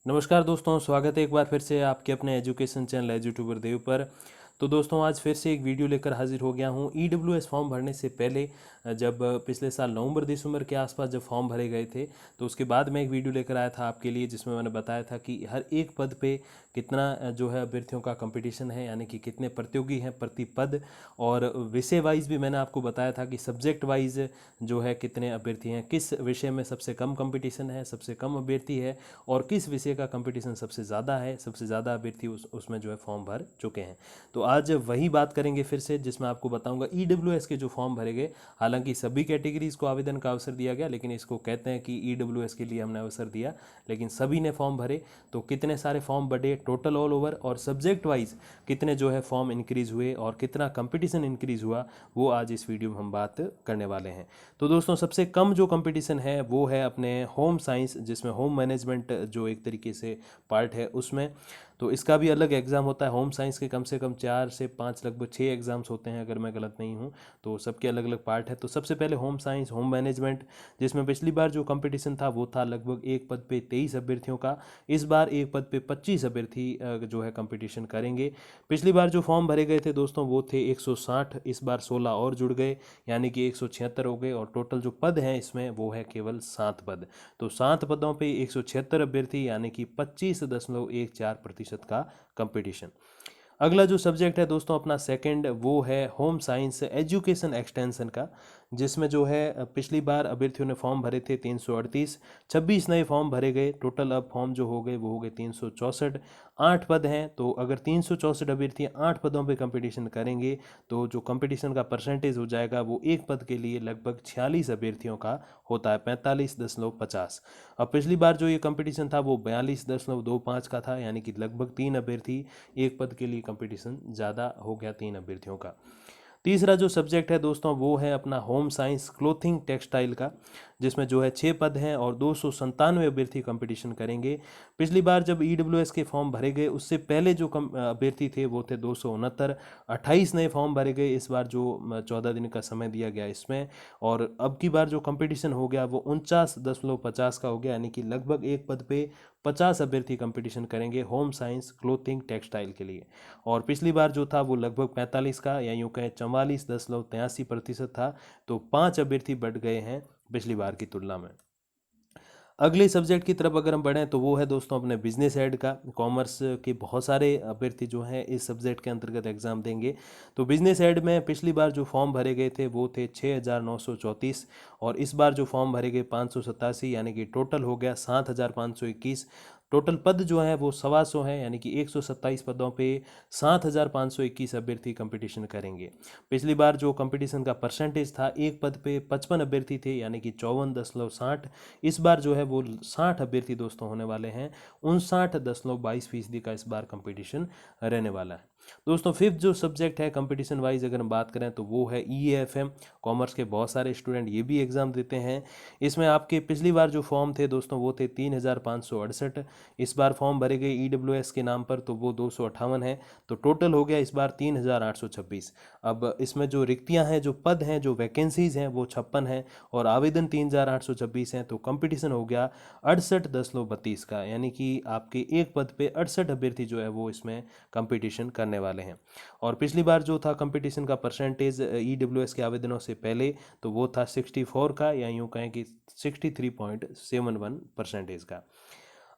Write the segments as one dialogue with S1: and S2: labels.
S1: नमस्कार दोस्तों, स्वागत है एक बार फिर से आपके अपने एजुकेशन चैनल एजुट्यूबर देव पर। तो दोस्तों आज फिर से एक वीडियो लेकर हाजिर हो गया हूँ। ईडब्ल्यूएस फॉर्म भरने से पहले जब पिछले साल नवंबर दिसंबर के आसपास जब फॉर्म भरे गए थे तो उसके बाद मैं एक वीडियो लेकर आया था आपके लिए, जिसमें मैंने बताया था कि हर एक पद पे कितना जो है अभ्यर्थियों का कंपटीशन है, यानी कि कितने प्रतियोगी हैं प्रति पद। और विषय वाइज भी मैंने आपको बताया था कि सब्जेक्ट वाइज जो है कितने अभ्यर्थी हैं, किस विषय में सबसे कम कंपटीशन है, सबसे कम अभ्यर्थी है, और किस विषय का कंपटीशन सबसे ज़्यादा है, सबसे ज़्यादा अभ्यर्थी उसमें जो है फॉर्म भर चुके हैं। तो आज वही बात करेंगे फिर से, जिसमें आपको बताऊंगा ईडब्ल्यूएस के जो फॉर्म भरे गए। हालांकि सभी कैटेगरीज को आवेदन का अवसर दिया गया, लेकिन इसको कहते हैं कि ईडब्ल्यूएस के लिए हमने अवसर दिया, लेकिन सभी ने फॉर्म भरे। तो कितने सारे फॉर्म बढ़े टोटल ऑल ओवर, और सब्जेक्ट वाइज कितने जो है फॉर्म इंक्रीज हुए, और कितना कंपटीशन इंक्रीज हुआ, वो आज इस वीडियो में हम बात करने वाले हैं। तो दोस्तों सबसे कम जो कंपटीशन है वो है अपने होम साइंस, जिसमें होम मैनेजमेंट जो एक तरीके से पार्ट है उसमें। तो इसका भी अलग एग्ज़ाम होता है। होम साइंस के कम से कम 4 से 5 लगभग 6 एग्ज़ाम्स होते हैं, अगर मैं गलत नहीं हूँ। तो सबके अलग अलग पार्ट है। तो सबसे पहले होम साइंस होम मैनेजमेंट, जिसमें पिछली बार जो कंपटीशन था वो था लगभग एक पद पे 23 अभ्यर्थियों का। इस बार एक पद पे 25 अभ्यर्थी जो है कंपटीशन करेंगे। पिछली बार जो फॉर्म भरे गए थे दोस्तों वो थे 160, इस बार 16 और जुड़ गए, यानी कि 176 हो गए। और टोटल जो पद हैं इसमें वो है केवल 7 पद। तो 7 पदों पे 176 अभ्यर्थी, यानी कि 25.14% का कंपटीशन। अगला जो सब्जेक्ट है दोस्तों अपना सेकंड, वो है होम साइंस एजुकेशन एक्सटेंशन का, जिसमें जो है पिछली बार अभ्यर्थियों ने फॉर्म भरे थे 338, 26 नए फॉर्म भरे गए। टोटल अब फॉर्म जो हो गए वो हो गए 364। 8 पद हैं, तो अगर 364 अभ्यर्थी 8 पदों पे कंपटीशन करेंगे तो जो कंपटीशन का परसेंटेज हो जाएगा वो एक पद के लिए लगभग 46 अभ्यर्थियों का होता है, 45.50। अब पिछली बार जो ये कंपटीशन था वो 42.25 का था, यानी कि लगभग 3 अभ्यर्थी एक पद के लिए कंपटीशन ज़्यादा हो गया 3 अभ्यर्थियों का। तीसरा जो सब्जेक्ट है दोस्तों वो है अपना होम साइंस क्लोथिंग टेक्सटाइल का, जिसमें जो है 6 पद हैं और 297 अभ्यर्थी कंपटीशन करेंगे। पिछली बार जब ईडब्ल्यूएस के फॉर्म भरे गए उससे पहले जो अभ्यर्थी थे वो थे 269, 28 नए फॉर्म भरे गए इस बार, जो 14 दिन का समय दिया गया इसमें। और अब की बार जो कंपटीशन हो गया वो 49.50 का हो गया, यानी कि लगभग एक पद पे 50 अभ्यर्थी कंपटीशन करेंगे होम साइंस क्लोथिंग टेक्सटाइल के लिए। और पिछली बार जो था वो लगभग 45 का, या यूँ कहें 44.83% था। तो 5 अभ्यर्थी बढ़ गए हैं पिछली बार की तुलना में। अगले सब्जेक्ट की तरफ अगर हम बढ़ें तो वो है दोस्तों अपने बिजनेस एड का। कॉमर्स के बहुत सारे अभ्यर्थी जो हैं इस सब्जेक्ट के अंतर्गत एग्जाम देंगे। तो बिजनेस एड में पिछली बार जो फॉर्म भरे गए थे वो थे 6,934, और इस बार जो फॉर्म भरे गए 587, यानी कि टोटल हो गया 7,521। टोटल पद जो है वो 125 है, यानी कि 127 पदों पे 7,521 अभ्यर्थी कंपटीशन करेंगे। पिछली बार जो कंपटीशन का परसेंटेज था एक पद पे 55 अभ्यर्थी थे, यानी कि 54.60। इस बार जो है वो 60 अभ्यर्थी दोस्तों होने वाले हैं, 59.22% का इस बार कंपटीशन रहने वाला है। दोस्तों फिफ्थ जो सब्जेक्ट है कंपटीशन वाइज अगर हम बात करें तो वो है EAFM। कॉमर्स के बहुत सारे स्टूडेंट ये भी एग्ज़ाम देते हैं। इसमें आपके पिछली बार जो फॉर्म थे दोस्तों वो थे 3,568। इस बार फॉर्म भरे गए EWS के नाम पर तो वो 258 है। तो टोटल हो गया इस बार 3,826। अब इसमें जो रिक्तियां हैं, जो पद हैं, जो वैकेंसीज हैं वो 56 हैं, और आवेदन 3,826 हैं। तो कंपटीशन हो गया 68.32 का, यानी कि आपके एक पद पे 68 अभ्यर्थी जो है वो इसमें कंपटीशन करने वाले हैं। और पिछली बार जो था कंपटीशन का परसेंटेज EWS के आवेदनों से पहले तो वो था 64 का, या यूँ कहें कि 63.71% का।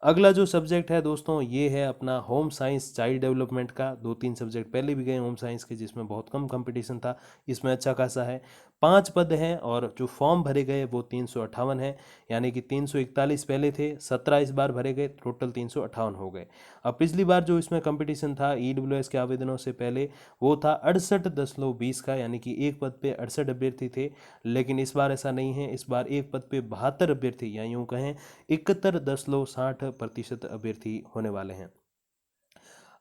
S1: अगला जो सब्जेक्ट है दोस्तों ये है अपना होम साइंस चाइल्ड डेवलपमेंट का। 2-3 सब्जेक्ट पहले भी गए होम साइंस के जिसमें बहुत कम कंपटीशन था, इसमें अच्छा खासा है। 5 पद हैं और जो फॉर्म भरे गए वो 358 है, यानी कि 341 पहले थे, 17 इस बार भरे गए, टोटल 358 हो गए। अब पिछली बार जो इसमें कंपटीशन था EWS के आवेदनों से पहले वो था 68.20 का, यानी कि एक पद पे 68 अभ्यर्थी थे। लेकिन इस बार ऐसा नहीं है, इस बार एक पद पे 72 अभ्यर्थी, या यूँ कहें 71.60% अभ्यर्थी होने वाले हैं।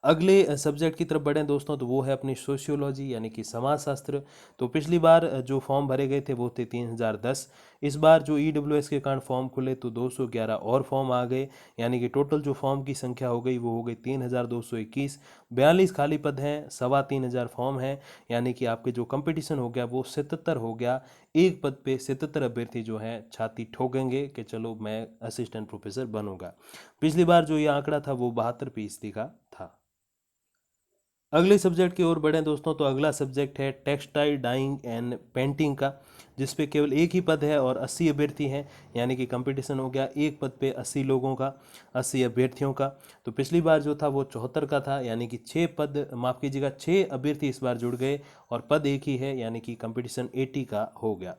S1: अगले सब्जेक्ट की तरफ बढ़ें दोस्तों, तो वो है अपनी सोशियोलॉजी यानी कि समाजशास्त्र। तो पिछली बार जो फॉर्म भरे गए थे वो थे 3010। इस बार जो ईडब्ल्यूएस के कारण फॉर्म खुले तो 211 और फॉर्म आ गए, यानी कि टोटल जो फॉर्म की संख्या हो गई वो हो गई 3221। 42 खाली पद हैं, 3500 फॉर्म हैं, यानी कि आपके जो कंपटीशन हो गया वो 77 हो गया। एक पद पे 77 अभ्यर्थी जो हैं छाती ठोकेंगे कि चलो मैं असिस्टेंट प्रोफेसर बनूंगा। पिछली बार जो ये आंकड़ा था वो 72% का था। अगले सब्जेक्ट की ओर बढ़ें दोस्तों, तो अगला सब्जेक्ट है टेक्सटाइल डाइंग एंड पेंटिंग का, जिस पे केवल एक ही पद है और 80 अभ्यर्थी हैं, यानी कि कंपटीशन हो गया एक पद पे 80 लोगों का, 80 अभ्यर्थियों का। तो पिछली बार जो था वो 74 का था, यानी कि 6 पद, माफ़ कीजिएगा 6 अभ्यर्थी इस बार जुड़ गए और पद एक ही है, यानी कि कंपटीशन 80 का हो गया।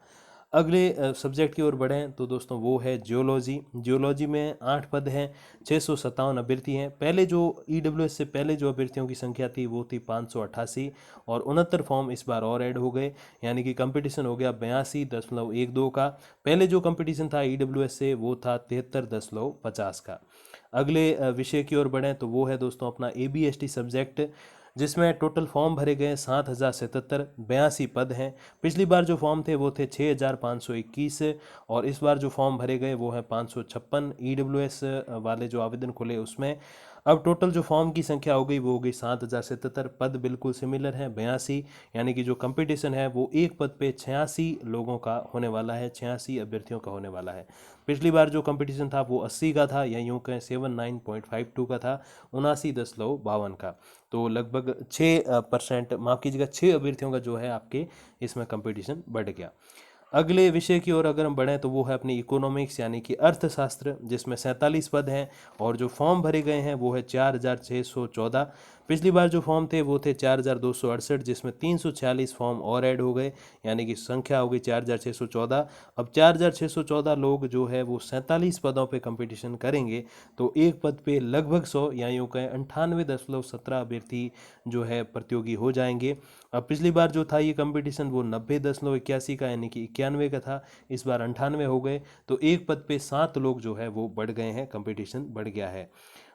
S1: अगले सब्जेक्ट की ओर बढ़ें तो दोस्तों वो है जियोलॉजी। जियोलॉजी में 8 पद हैं, 657 अभ्यर्थी हैं। पहले जो ईडब्ल्यूएस से पहले जो अभ्यर्थियों की संख्या थी वो थी 588 और 69 फॉर्म इस बार और ऐड हो गए, यानी कि कंपटीशन हो गया 82.12 का। पहले जो कंपटीशन था ईडब्ल्यूएस से वो था 73.50 का। अगले विषय की ओर बढ़ें तो वो है दोस्तों अपना एबीएसटी सब्जेक्ट, जिसमें टोटल फॉर्म भरे गए 7077, 82 पद हैं। पिछली बार जो फॉर्म थे वो थे 6521 और इस बार जो फॉर्म भरे गए वो हैं 556 ईडब्ल्यूएस वाले जो आवेदन खुले उसमें। अब टोटल जो फॉर्म की संख्या हो गई वो हो गई 7077, पद बिल्कुल सिमिलर हैं 82, यानी कि जो कंपटीशन है वो एक पद पे 86 लोगों का होने वाला है, 86 अभ्यर्थियों का होने वाला है। पिछली बार जो कंपटीशन था वो 80 का था, या यूँ कहें 79.52 का था, 79.52 का। तो लगभग 6%, माफ़ कीजिएगा 6 अभ्यर्थियों का जो है आपके इसमें कंपटीशन बढ़ गया। अगले विषय की ओर अगर हम बढ़ें तो वो है अपनी इकोनॉमिक्स यानी कि अर्थशास्त्र, जिसमें 47 पद हैं और जो फॉर्म भरे गए हैं वो है 4614। पिछली बार जो फॉर्म थे वो थे 4268, जिसमें 346 फॉर्म और ऐड हो गए, यानी कि संख्या हो गई 4614। अब 4614 लोग जो है वो 47 पदों पे कंपटीशन करेंगे, तो एक पद पे लगभग 100 या यूँ कहें 98.17 अभ्यर्थी जो है प्रतियोगी हो जाएंगे। अब पिछली बार जो था ये कंपटीशन वो 90.81 का यानी कि 91 का था, इस बार 98 हो गए, तो एक पद पे 7 लोग जो है वो बढ़ गए हैं, कंपटीशन बढ़ गया है।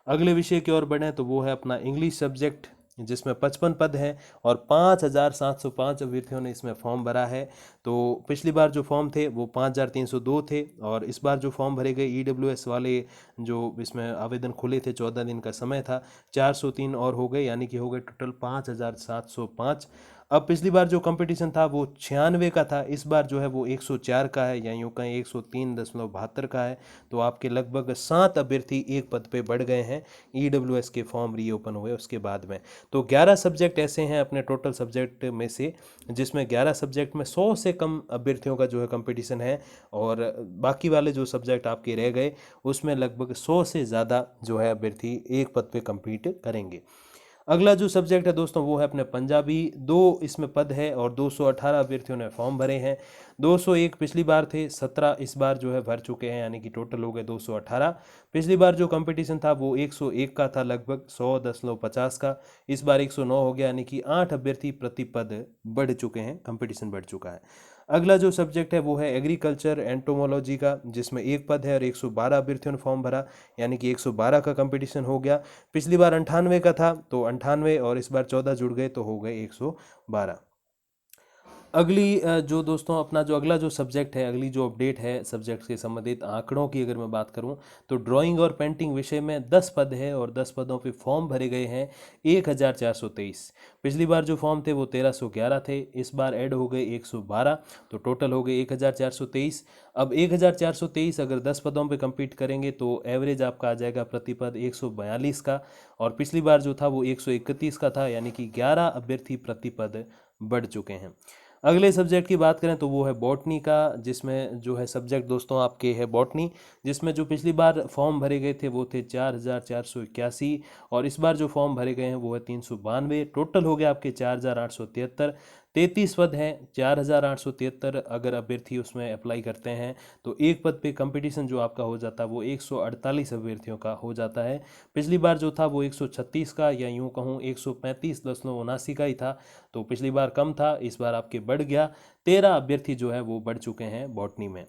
S1: अगले विषय की ओर बढ़ें तो वो है अपना इंग्लिश सब्जेक्ट, जिसमें 55 पद हैं और 5705 अभ्यर्थियों ने इसमें फॉर्म भरा है। तो पिछली बार जो फॉर्म थे वो 5302 थे और इस बार जो फॉर्म भरे गए ईडब्ल्यूएस वाले जो इसमें आवेदन खुले थे, 14 दिन का समय था, 403 और हो गए, यानी कि हो गए टोटल 5705। अब पिछली बार जो कंपटीशन था वो 96 का था, इस बार जो है वो 104 का है, या यूँ कहें 103.72 का है। तो आपके लगभग 7 अभ्यर्थी एक पद पे बढ़ गए हैं ईडब्ल्यूएस के फॉर्म रीओपन हुए उसके बाद में। तो 11 सब्जेक्ट ऐसे हैं अपने टोटल सब्जेक्ट में से, जिसमें 11 सब्जेक्ट में 100 से कम अभ्यर्थियों का जो है कंपटीशन है, और बाकी वाले जो सब्जेक्ट आपके रह गए उसमें लगभग 100 से ज़्यादा जो है अभ्यर्थी एक पद पे कम्पीट करेंगे। अगला जो सब्जेक्ट है दोस्तों वो है अपने पंजाबी। 2 इसमें पद है और 218 अभ्यर्थियों ने फॉर्म भरे हैं। 201 पिछली बार थे, 17 इस बार जो है भर चुके हैं, यानी कि टोटल हो गए 218। पिछली बार जो कंपटीशन था वो 101 का था, लगभग 100.50 का, इस बार 109 हो गया, यानी कि 8 अभ्यर्थी प्रति पद बढ़ चुके हैं, कंपटीशन बढ़ चुका है। अगला जो सब्जेक्ट है वो है एग्रीकल्चर एंटोमोलॉजी का, जिसमें एक पद है और 112 अभ्यर्थियों ने फॉर्म भरा, यानी कि 112 का कंपटीशन हो गया। पिछली बार 98 का था, तो 98 और इस बार 14 जुड़ गए तो हो गए 112। अगली जो दोस्तों अपना जो अगला जो सब्जेक्ट है, अगली जो अपडेट है सब्जेक्ट से संबंधित आंकड़ों की अगर मैं बात करूं, तो ड्राइंग और पेंटिंग विषय में 10 पद है और 10 पदों पे फॉर्म भरे गए हैं 1423। पिछली बार जो फॉर्म थे वो 1311 थे, इस बार ऐड हो गए 112, तो टोटल हो गए 1423। अब 1423 अगर 10 पदों पे कम्पीट करेंगे तो एवरेज आपका आ जाएगा प्रति पद 142 का, और पिछली बार जो था वो 131 का था, यानी कि 11 अभ्यर्थी प्रति पद बढ़ चुके हैं। अगले सब्जेक्ट की बात करें तो वो है बॉटनी का, जिसमें जो है सब्जेक्ट दोस्तों आपके है बॉटनी, जिसमें जो पिछली बार फॉर्म भरे गए थे वो थे 4481 और इस बार जो फॉर्म भरे गए हैं वो है 392, टोटल हो गया आपके 4873। 33 पद हैं, 4873 अगर अभ्यर्थी उसमें अप्लाई करते हैं तो एक पद पे कंपटीशन जो आपका हो जाता है वो 148 अभ्यर्थियों का हो जाता है। पिछली बार जो था वो 136 का, या यूँ कहूँ 135.79 का ही था, तो पिछली बार कम था, इस बार आपके बढ़ गया। 13 अभ्यर्थी जो है वो बढ़ चुके हैं बॉटनी में।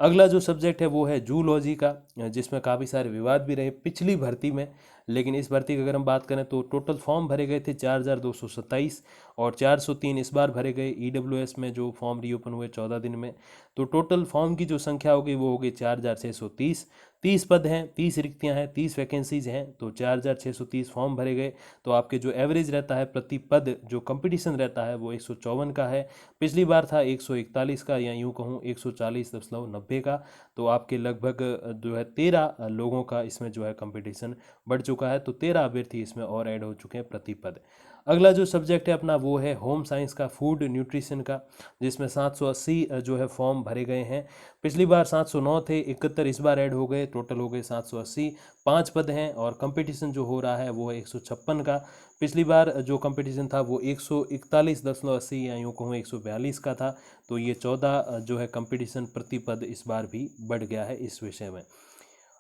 S1: अगला जो सब्जेक्ट है वो है जूलॉजी का, जिसमें काफ़ी सारे विवाद भी रहे पिछली भर्ती में। लेकिन इस भर्ती की अगर हम बात करें तो टोटल फॉर्म भरे गए थे 4227 और 403 इस बार भरे गए ईडब्ल्यूएस में, जो फॉर्म रीओपन हुए 14 दिन में। तो टोटल फॉर्म की जो संख्या होगी वो होगी 4630। 30 पद हैं, 30 रिक्तियां हैं, 30 वैकेंसीज हैं, तो 4630 फॉर्म भरे गए। तो आपके जो एवरेज रहता है प्रति पद, जो कंपटीशन रहता है वो 154 का है। पिछली बार था 141 का, या यूँ कहूँ 140.90 का। तो आपके लगभग जो है 13 लोगों का इसमें जो है कंपटीशन बढ़ चुका है। तो 13 अभ्यर्थी इसमें और ऐड हो चुके हैं प्रति पद। अगला जो सब्जेक्ट है अपना वो है होम साइंस का, फूड न्यूट्रिशन का, जिसमें 780 जो है फॉर्म भरे गए हैं। पिछली बार 709 थे, 71 इस बार ऐड हो गए, टोटल हो गए 780। 5 पद हैं और कंपटीशन जो हो रहा है वो है 156 का। पिछली बार जो कंपटीशन था वो 141.80 या यूँ कहूँ 142 का था। तो ये 14 जो है कंपटीशन प्रति पद इस बार भी बढ़ गया है इस विषय में।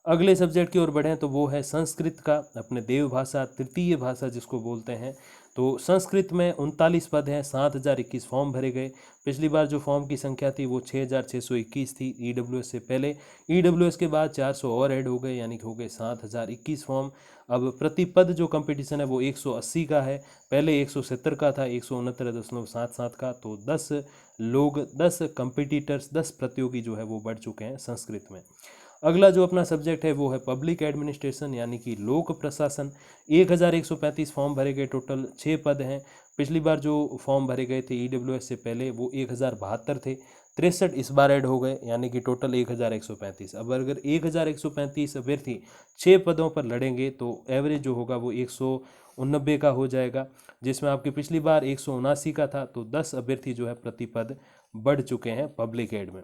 S1: अगले सब्जेक्ट की ओर बढ़ें तो वो है संस्कृत का, अपने देव भाषा, तृतीय भाषा जिसको बोलते हैं। तो संस्कृत में 39 पद हैं, 7021 फॉर्म भरे गए। पिछली बार जो फॉर्म की संख्या थी वो 6621 थी ईडब्ल्यूएस से पहले। ईडब्ल्यूएस के बाद 400 और ऐड हो गए, यानी कि हो गए 7021 फॉर्म। अब प्रति पद जो कंपटीशन है वो 180 का है, पहले 170 का था, 169.77 का। तो 10 लोग, 10 कंपिटिटर्स, 10 प्रतियोगी जो है वो बढ़ चुके हैं संस्कृत में। अगला जो अपना सब्जेक्ट है वो है पब्लिक एडमिनिस्ट्रेशन, यानी कि लोक प्रशासन। 1135 फॉर्म भरे गए, टोटल 6 पद हैं। पिछली बार जो फॉर्म भरे गए थे ईडब्ल्यूएस से पहले वो 1072 थे, 63 इस बार ऐड हो गए, यानी कि टोटल 1135। अब अगर 1135 अभ्यर्थी 6 पदों पर लड़ेंगे तो एवरेज जो होगा वो 189 का हो जाएगा, जिसमें आपकी पिछली बार 179 का था। तो 10 अभ्यर्थी जो है प्रति पद बढ़ चुके हैं पब्लिक एड में।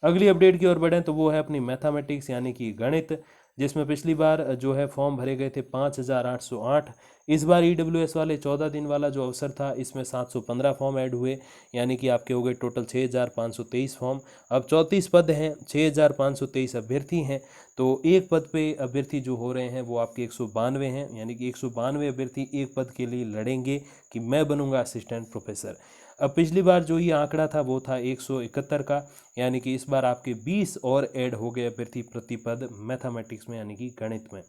S1: अगली अपडेट की ओर बढ़ें तो वो है अपनी मैथमेटिक्स, यानी कि गणित, जिसमें पिछली बार जो है फॉर्म भरे गए थे 5808। इस बार ईडब्ल्यूएस वाले 14 दिन वाला जो अवसर था इसमें 715 फॉर्म ऐड हुए, यानी कि आपके हो गए टोटल 6523 फॉर्म। अब 34 पद हैं, 6523 अभ्यर्थी हैं। तो एक पद पे अभ्यर्थी जो हो रहे हैं वो आपके 192 हैं, यानी कि 192 अभ्यर्थी एक पद के लिए लड़ेंगे कि मैं बनूंगा असिस्टेंट प्रोफेसर। अब पिछली बार जो ये आंकड़ा था वो था 171 का, यानी कि इस बार आपके 20 और ऐड हो गए अभ्यर्थी प्रति पद मैथमेटिक्स में, यानी कि गणित में।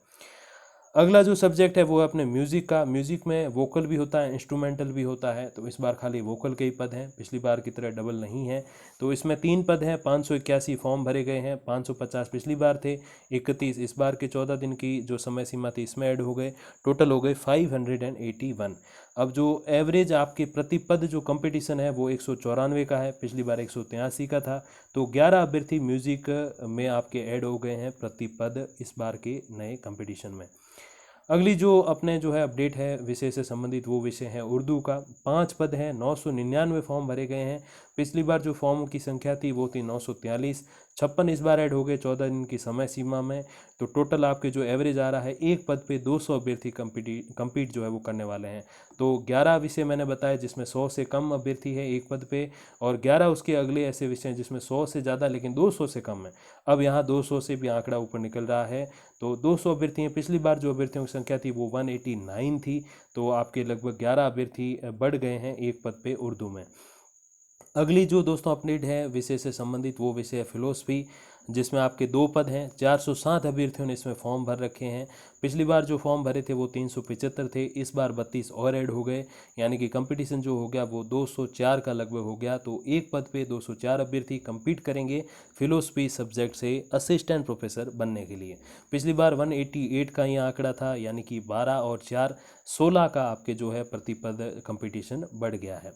S1: अगला जो सब्जेक्ट है वो है अपने म्यूज़िक का। म्यूज़िक में वोकल भी होता है, इंस्ट्रूमेंटल भी होता है। तो इस बार खाली वोकल के ही पद हैं, पिछली बार की तरह डबल नहीं है। तो इसमें 3 पद हैं, 581 फॉर्म भरे गए हैं, 550 पिछली बार थे, 31 इस बार के 14 दिन की जो समय सीमा थी इसमें ऐड हो गए, टोटल हो गए 581। अब जो एवरेज आपके प्रति पद जो कंपटीशन है वो 194 का है, पिछली बार 183 का था। तो 11 अभ्यर्थी म्यूज़िक में आपके ऐड हो गए हैं प्रति पद इस बार के नए कंपटीशन में। अगली जो अपने जो है अपडेट है विषय से संबंधित, वो विषय है उर्दू का। 5 पद हैं, 999 फॉर्म भरे गए हैं। पिछली बार जो फॉर्म की संख्या थी वो थी 943, 56 इस बार ऐड हो गए 14 दिन की समय सीमा में। तो टोटल आपके जो एवरेज आ रहा है एक पद पे 200 अभ्यर्थी कंपीट जो है वो करने वाले हैं। तो 11 विषय मैंने बताया जिसमें 100 से कम अभ्यर्थी है एक पद पे, और 11 उसके अगले ऐसे विषय हैं जिसमें 100 से ज़्यादा लेकिन 200 से कम है। अब यहाँ 200 से भी आंकड़ा ऊपर निकल रहा है। तो 200 अभ्यर्थी हैं, पिछली बार जो अभ्यर्थियों की संख्या थी वो 189 थी। तो आपके लगभग 11 अभ्यर्थी बढ़ गए हैं एक पद पे उर्दू में। अगली जो दोस्तों अपडेट है विषय से संबंधित वो विषय है फिलोसफी, जिसमें आपके 2 पद हैं, 407 अभ्यर्थियों ने इसमें फॉर्म भर रखे हैं। पिछली बार जो फॉर्म भरे थे वो 375 थे, इस बार 32 और ऐड हो गए, यानी कि कंपटीशन जो हो गया वो 204 का लगभग हो गया। तो एक पद पे 204 अभ्यर्थी compete करेंगे फिलोसफी सब्जेक्ट से असिस्टेंट प्रोफेसर बनने के लिए। पिछली बार 188 का ये आंकड़ा था, यानी कि 12 और 4 16 का आपके जो है प्रति पद कंपटीशन बढ़ गया है।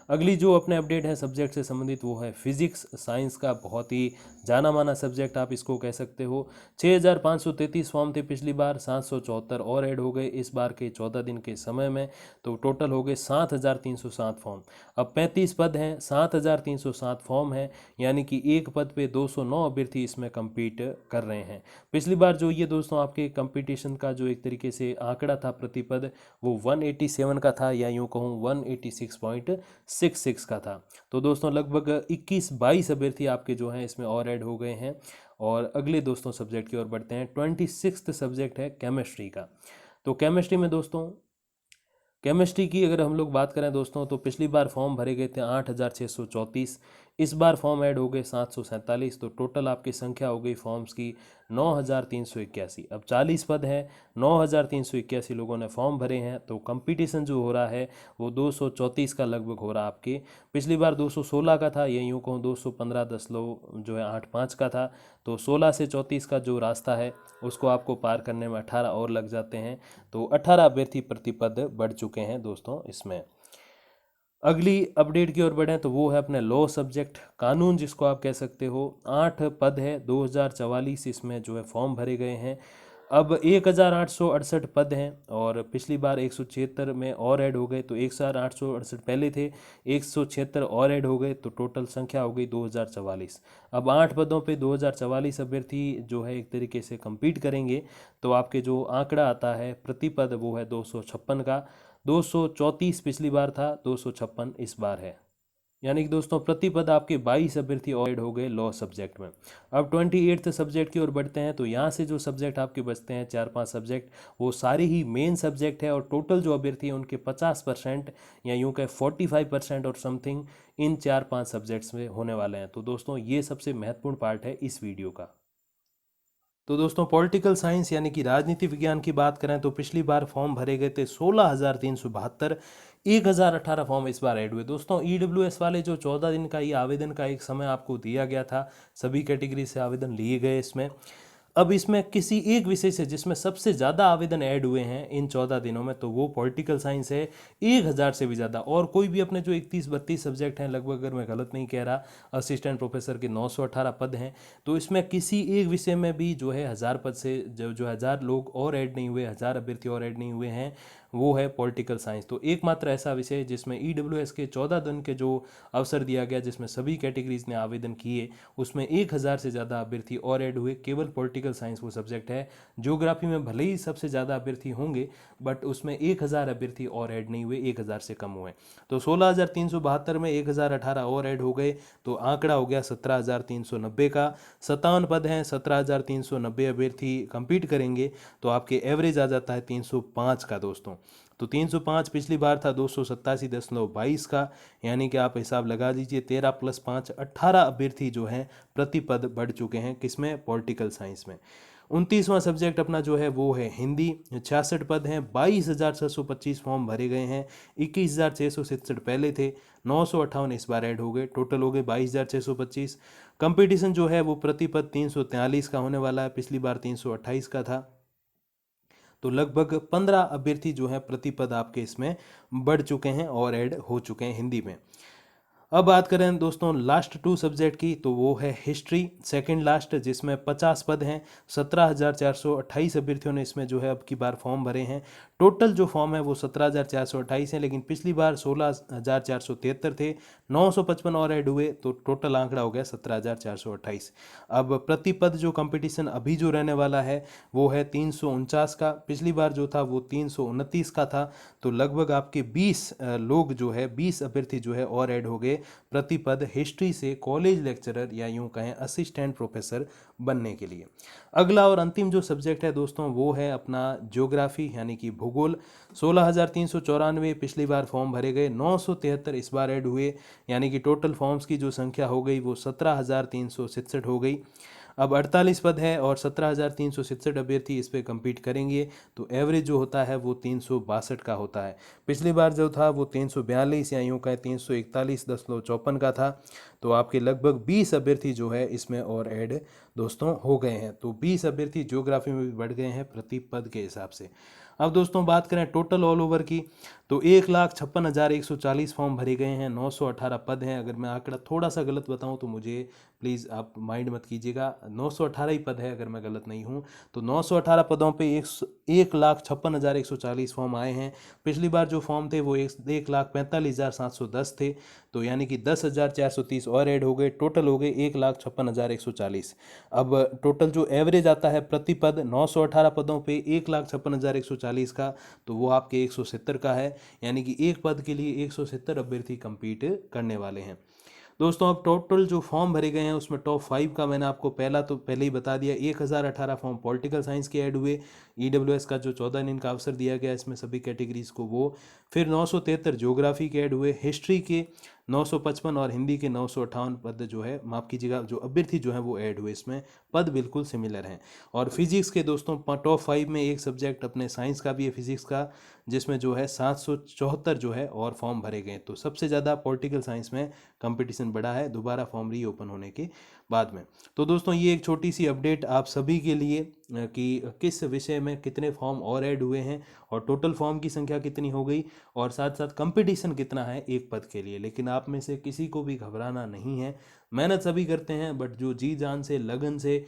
S1: अगली जो अपने अपडेट है सब्जेक्ट से संबंधित वो है फिजिक्स, साइंस का बहुत ही जाना माना सब्जेक्ट आप इसको कह सकते हो। 6533 फॉर्म थे पिछली बार, 774 और ऐड हो गए इस बार के 14 दिन के समय में। तो टोटल हो गए 7307 फॉर्म। अब 35 पद हैं, 7307 फॉर्म हैं, यानी कि एक पद पे 209 अभ्यर्थी इसमें compete कर रहे हैं। पिछली बार जो ये दोस्तों आपके कंपटीशन का जो एक तरीके से आंकड़ा था प्रति पद वो 187 का था, या यूँ कहूँ 186.66 का था। तो दोस्तों लगभग 21-22 अभ्यर्थी आपके जो हैं इसमें और ऐड हो गए हैं। और अगले दोस्तों सब्जेक्ट की ओर बढ़ते हैं। 26th सब्जेक्ट है केमिस्ट्री का। तो केमिस्ट्री में दोस्तों, केमिस्ट्री की अगर हम लोग बात करें दोस्तों तो पिछली बार फॉर्म भरे गए थे 8634, इस बार फॉर्म ऐड हो गए 747, तो टोटल आपकी संख्या हो गई फॉर्म्स की 9,381। अब 40 पद हैं, 9,381 लोगों ने फॉर्म भरे हैं, तो कंपटीशन जो हो रहा है वो 234 का लगभग हो रहा है आपके। पिछली बार 216 का था, ये यूँ कहूँ 215 दशमलव जो है 85 का था। तो 16 से 34 का जो रास्ता है उसको आपको पार करने में 18 और लग जाते हैं, तो 18 अभ्यर्थी प्रति पद बढ़ चुके हैं दोस्तों इसमें। अगली अपडेट की ओर बढ़ें तो वो है अपने लॉ सब्जेक्ट, कानून जिसको आप कह सकते हो। 8 पद है, 2044 इसमें जो है फॉर्म भरे गए हैं। अब 1868 पद हैं और पिछली बार 176 में और ऐड हो गए, तो 1868 पहले थे, 176 और ऐड हो गए, तो टोटल संख्या हो गई 2044। अब 8 पदों पे 2044 अभ्यर्थी जो है एक तरीके से compete करेंगे, तो आपके जो आंकड़ा आता है प्रति पद वो है 256 का। 234 पिछली बार था, 256 इस बार है, यानी कि दोस्तों प्रति पद आपके 22 अभ्यर्थी और ऐड हो गए लॉ सब्जेक्ट में। अब 28th सब्जेक्ट की ओर बढ़ते हैं, तो यहाँ से जो सब्जेक्ट आपके बचते हैं 4-5 सब्जेक्ट, वो सारे ही मेन सब्जेक्ट है, और टोटल जो अभ्यर्थी हैं उनके 50% या यूँ कहें 45% और समथिंग इन 4-5 सब्जेक्ट्स में होने वाले हैं। तो दोस्तों ये सबसे महत्वपूर्ण पार्ट है इस वीडियो का। तो दोस्तों पॉलिटिकल साइंस यानी कि राजनीति विज्ञान की बात करें तो पिछली बार फॉर्म भरे गए थे 16,372, 1,018 फॉर्म इस बार ऐड हुए। दोस्तों ईडब्ल्यूएस वाले जो 14 दिन का ये आवेदन का एक समय आपको दिया गया था, सभी कैटेगरी से आवेदन लिए गए इसमें। अब इसमें किसी एक विषय से जिसमें सबसे ज़्यादा आवेदन ऐड हुए हैं इन 14 दिनों में, तो वो पॉलिटिकल साइंस है, 1,000 से भी ज़्यादा। और कोई भी अपने जो 31-32 सब्जेक्ट हैं लगभग, अगर मैं गलत नहीं कह रहा, असिस्टेंट प्रोफेसर के 918 पद हैं, तो इसमें किसी एक विषय में भी जो है 1,000 पद से जो 1,000 लोग और ऐड नहीं हुए, 1,000 अभ्यर्थी और ऐड नहीं हुए हैं, वो है पॉलिटिकल साइंस। तो एकमात्र ऐसा विषय जिसमें ईडब्ल्यूएस के 14 दिन के जो अवसर दिया गया, जिसमें सभी कैटेगरीज ने आवेदन किए, उसमें 1,000 से ज़्यादा अभ्यर्थी और ऐड हुए, केवल पॉलिटिकल साइंस वो सब्जेक्ट है। ज्योग्राफी में भले ही सबसे ज़्यादा अभ्यर्थी होंगे, बट उसमें 1,000 अभ्यर्थी और ऐड नहीं हुए, 1,000 से कम हुए। तो 16,372 में 1,018 और ऐड हो गए, तो आंकड़ा हो गया 17,390 का। 57 पद हैं, 17,390 अभ्यर्थी कंपीट करेंगे, तो आपके एवरेज आ जाता है 305 का दोस्तों। तो 305 पिछली बार था 287.22 का, यानी कि आप हिसाब लगा दीजिए 13 + 5 18 अभ्यर्थी जो हैं प्रति पद बढ़ चुके हैं, किसमें, पॉलिटिकल साइंस में। 29वां सब्जेक्ट अपना जो है वो है हिंदी, 66 पद हैं, 22,625 फॉर्म भरे गए हैं, 21,667 पहले थे, 958 इस बार ऐड हो गए, टोटल हो गए 22,625। कंपटीशन जो है वो प्रति पद 343 का होने वाला है, पिछली बार 328 का था, तो लगभग 15 अभ्यर्थी जो हैं प्रति पद आपके इसमें बढ़ चुके हैं और ऐड हो चुके हैं हिंदी में। अब बात करें दोस्तों लास्ट 2 सब्जेक्ट की, तो वो है हिस्ट्री, सेकंड लास्ट, जिसमें 50 पद हैं, 17,428 अभ्यर्थियों ने इसमें जो है अब की बार फॉर्म भरे हैं। टोटल जो फॉर्म है वो 17,428 हैं, लेकिन पिछली बार 16,473 थे, 955 और ऐड हुए, तो टोटल आंकड़ा हो गया 17,428। अब प्रति पद जो कंपटीशन अभी जो रहने वाला है वो है 349 का, पिछली बार जो था वो 329 का था, तो लगभग आपके 20 लोग जो है 20 अभ्यर्थी जो है और ऐड हो गए प्रति पद हिस्ट्री से कॉलेज लेक्चरर या यूं कहें असिस्टेंट प्रोफेसर बनने के लिए। अगला और अंतिम जो सब्जेक्ट है दोस्तों वो है अपना ज्योग्राफी यानी कि भूगोल। 16,394 पिछली बार फॉर्म भरे गए, 973 इस बार ऐड हुए, यानी कि टोटल फॉर्म्स की जो संख्या हो गई वो 17,367 हो गई। अब 48 पद है और 17,367 अभ्यर्थी इस पे compete करेंगे, तो एवरेज जो होता है वो 362 का होता है। पिछली बार जो था वो 342 या यूँ कहें 341.54 का था, तो आपके लगभग 20 अभ्यर्थी जो है इसमें और ऐड दोस्तों हो गए हैं, तो 20 अभ्यर्थी ज्योग्राफी में भी बढ़ गए हैं प्रति पद के हिसाब से। अब दोस्तों बात करें टोटल ऑल ओवर की, तो 1,56,140 फॉर्म भरे गए हैं, 918 पद हैं। अगर मैं आंकड़ा थोड़ा सा गलत बताऊं तो मुझे प्लीज़ आप माइंड मत कीजिएगा, 918 ही पद है अगर मैं गलत नहीं हूं, तो 918 पदों पे 1,56,140 फॉर्म आए हैं। पिछली बार जो फॉर्म थे वो 1,45,710 थे, तो यानी कि 10,430 और ऐड हो गए, टोटल हो गए 1,56,140। अब टोटल जो एवरेज आता है प्रति पद 918 पदों पे 1,56,140 का, तो वो आपके 170 का है, यानी कि एक पद के लिए 170 अभ्यर्थी compete करने वाले हैं। दोस्तों अब टोटल जो फॉर्म भरे गए हैं उसमें टॉप 5 का मैंने आपको पहले ही बता दिया, 1,018 फॉर्म पॉलिटिकल साइंस के ऐड हुए, ईडब्ल्यूएस का जो 14 दिन का अवसर दिया गया इसमें सभी कैटेगरीज को वो, फिर 973 ज्योग्राफी के ऐड हुए, हिस्ट्री के 955 और हिंदी के 958 पद जो है, माफ़ कीजिएगा, जो अभ्यर्थी जो है वो ऐड हुए इसमें, पद बिल्कुल सिमिलर हैं। और फिजिक्स के दोस्तों टॉप 5 में एक सब्जेक्ट अपने साइंस का भी है, फिजिक्स का, जिसमें जो है 774 जो है और फॉर्म भरे गए। तो सबसे ज़्यादा पॉलिटिकल साइंस में कंपटीशन बढ़ा है दोबारा फॉर्म रीओपन होने के बाद में। तो दोस्तों ये एक छोटी सी अपडेट आप सभी के लिए कि किस विषय में कितने फॉर्म और ऐड हुए हैं और टोटल फॉर्म की संख्या कितनी हो गई और साथ साथ कंपटीशन कितना है एक पद के लिए। लेकिन आप में से किसी को भी घबराना नहीं है, मेहनत सभी करते हैं, बट जो जी जान से लगन से,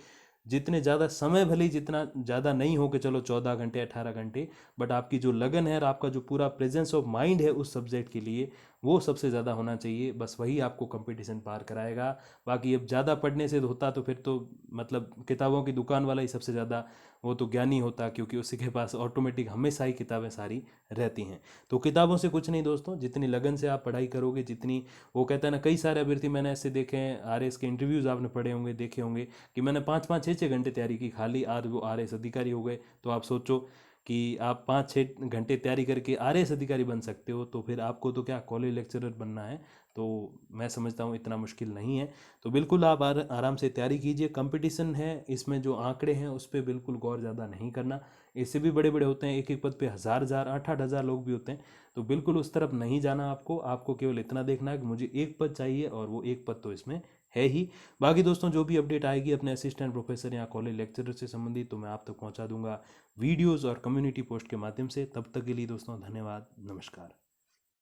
S1: जितने ज़्यादा समय भले ही जितना ज़्यादा नहीं हो कि चलो 14 घंटे 18 घंटे, बट आपकी जो लगन है और आपका जो पूरा प्रेजेंस ऑफ माइंड है उस सब्जेक्ट के लिए, वो सबसे ज़्यादा होना चाहिए। बस वही आपको कंपटीशन पार कराएगा। बाकी अब ज़्यादा पढ़ने से होता तो फिर तो मतलब किताबों की दुकान वाला ही सबसे ज़्यादा वो तो ज्ञानी होता, क्योंकि उसी के पास ऑटोमेटिक हमेशा ही किताबें सारी रहती हैं। तो किताबों से कुछ नहीं दोस्तों, जितनी लगन से आप पढ़ाई करोगे, जितनी वो कहते हैं ना, कई सारे अभ्यर्थी मैंने ऐसे देखे हैं, आरएस के इंटरव्यूज़ आपने पढ़े होंगे, देखे होंगे कि मैंने 5-5 6-6 घंटे तैयारी की, खाली आज वो आरएस अधिकारी हो गए। तो आप सोचो कि आप 5-6 घंटे तैयारी करके आरएस अधिकारी बन सकते हो, तो फिर आपको तो क्या कॉलेज लेक्चरर बनना है। तो मैं समझता हूँ इतना मुश्किल नहीं है। तो बिल्कुल आप आराम से तैयारी कीजिए। कंपटीशन है, इसमें जो आंकड़े हैं उस पर बिल्कुल गौर ज़्यादा नहीं करना। इससे भी बड़े बड़े होते हैं, एक एक पद पे 1000 8-8 हज़ार लोग भी होते हैं। तो बिल्कुल उस तरफ नहीं जाना आपको केवल इतना देखना है कि मुझे एक पद चाहिए, और वो एक पद तो इसमें है ही। बाकी दोस्तों जो भी अपडेट आएगी अपने असिस्टेंट प्रोफेसर या कॉलेज लेक्चरर से संबंधित, तो मैं आप तक पहुंचा दूंगा वीडियोस और कम्युनिटी पोस्ट के माध्यम से। तब तक के लिए दोस्तों धन्यवाद, नमस्कार।